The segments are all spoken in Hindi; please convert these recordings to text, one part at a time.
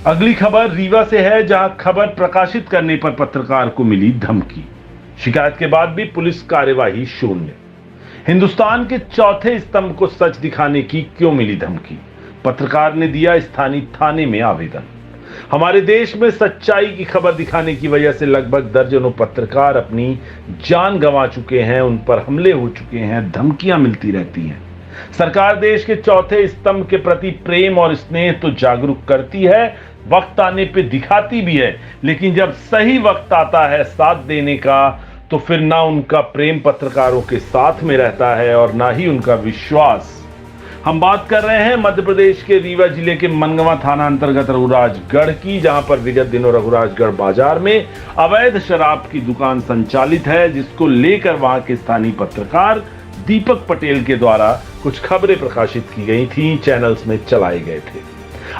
अगली खबर रीवा से है, जहां खबर प्रकाशित करने पर पत्रकार को मिली धमकी। शिकायत के बाद भी पुलिस कार्यवाही शून्य। हिंदुस्तान के चौथे स्तंभ को सच दिखाने की क्यों मिली धमकी? पत्रकार ने दिया स्थानीय थाने में आवेदन। हमारे देश में सच्चाई की खबर दिखाने की वजह से लगभग दर्जनों पत्रकार अपनी जान गंवा चुके हैं, उन पर हमले हो चुके हैं, धमकियां मिलती रहती हैं। सरकार देश के चौथे स्तंभ के प्रति प्रेम और स्नेह तो जागरूक करती है, वक्त आने पे दिखाती भी है, लेकिन जब सही वक्त आता है साथ देने का, तो फिर ना उनका प्रेम पत्रकारों के साथ में रहता है और ना ही उनका विश्वास। हम बात कर रहे हैं मध्य प्रदेश के रीवा जिले के मनगवा थाना अंतर्गत रघुराजगढ़ की, जहां पर विगत दिनों रघुराजगढ़ बाजार में अवैध शराब की दुकान संचालित है, जिसको लेकर वहां के स्थानीय पत्रकार दीपक पटेल के द्वारा कुछ खबरें प्रकाशित की गई थी, चैनल्स में चलाए गए थे।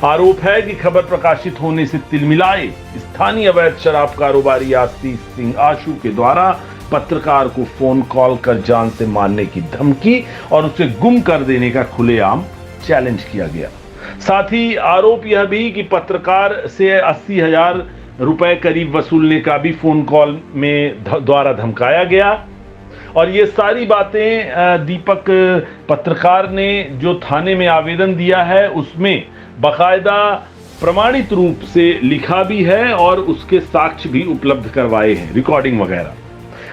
आरोप है कि खबर प्रकाशित होने से तिलमिलाए स्थानीय अवैध शराब कारोबारी आशीष सिंह आशु के द्वारा पत्रकार को फोन कॉल कर जान से मारने की धमकी और उसे गुम कर देने का खुलेआम चैलेंज किया गया। साथ ही आरोप यह भी कि पत्रकार से 80,000 रुपए करीब वसूलने का भी फोन कॉल में द्वारा धमकाया गया। और ये सारी बातें दीपक पत्रकार ने जो थाने में आवेदन दिया है उसमें बाकायदा प्रमाणित रूप से लिखा भी है और उसके साक्ष्य भी उपलब्ध करवाए हैं, रिकॉर्डिंग वगैरह।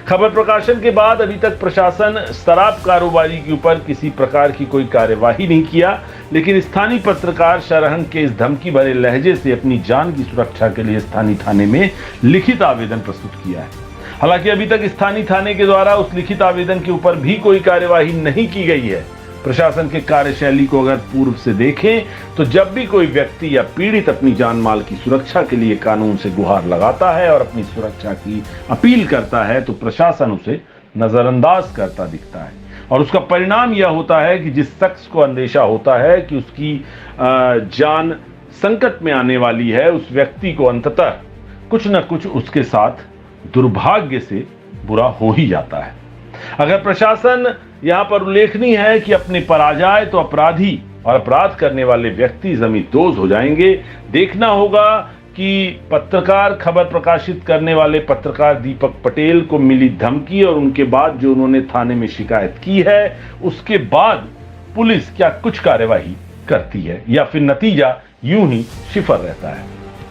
खबर प्रकाशन के बाद अभी तक प्रशासन शराब कारोबारी के ऊपर किसी प्रकार की कोई कार्यवाही नहीं किया, लेकिन स्थानीय पत्रकार शरहंग के इस धमकी भरे लहजे से अपनी जान की सुरक्षा के लिए स्थानीय थाने में लिखित आवेदन प्रस्तुत किया है। हालांकि अभी तक स्थानीय थाने के द्वारा उस लिखित आवेदन के ऊपर भी कोई कार्यवाही नहीं की गई है। प्रशासन के कार्यशैली को अगर पूर्व से देखें तो जब भी कोई व्यक्ति या पीड़ित अपनी जान माल की सुरक्षा के लिए कानून से गुहार लगाता है और अपनी सुरक्षा की अपील करता है, तो प्रशासन उसे नजरअंदाज करता दिखता है। और उसका परिणाम यह होता है कि जिस शख्स को अंदेशा होता है कि उसकी जान संकट में आने वाली है, उस व्यक्ति को अंततः कुछ न कुछ उसके साथ दुर्भाग्य से बुरा हो ही जाता है। अगर प्रशासन यहां पर उल्लेखनीय है कि अपने पर आ जाए तो अपराधी और अपराध करने वाले व्यक्ति जमींदोज हो जाएंगे। देखना होगा कि पत्रकार, खबर प्रकाशित करने वाले पत्रकार दीपक पटेल को मिली धमकी और उनके बाद जो उन्होंने थाने में शिकायत की है, उसके बाद पुलिस क्या कुछ कार्यवाही करती है या फिर नतीजा यूं ही सिफर रहता है।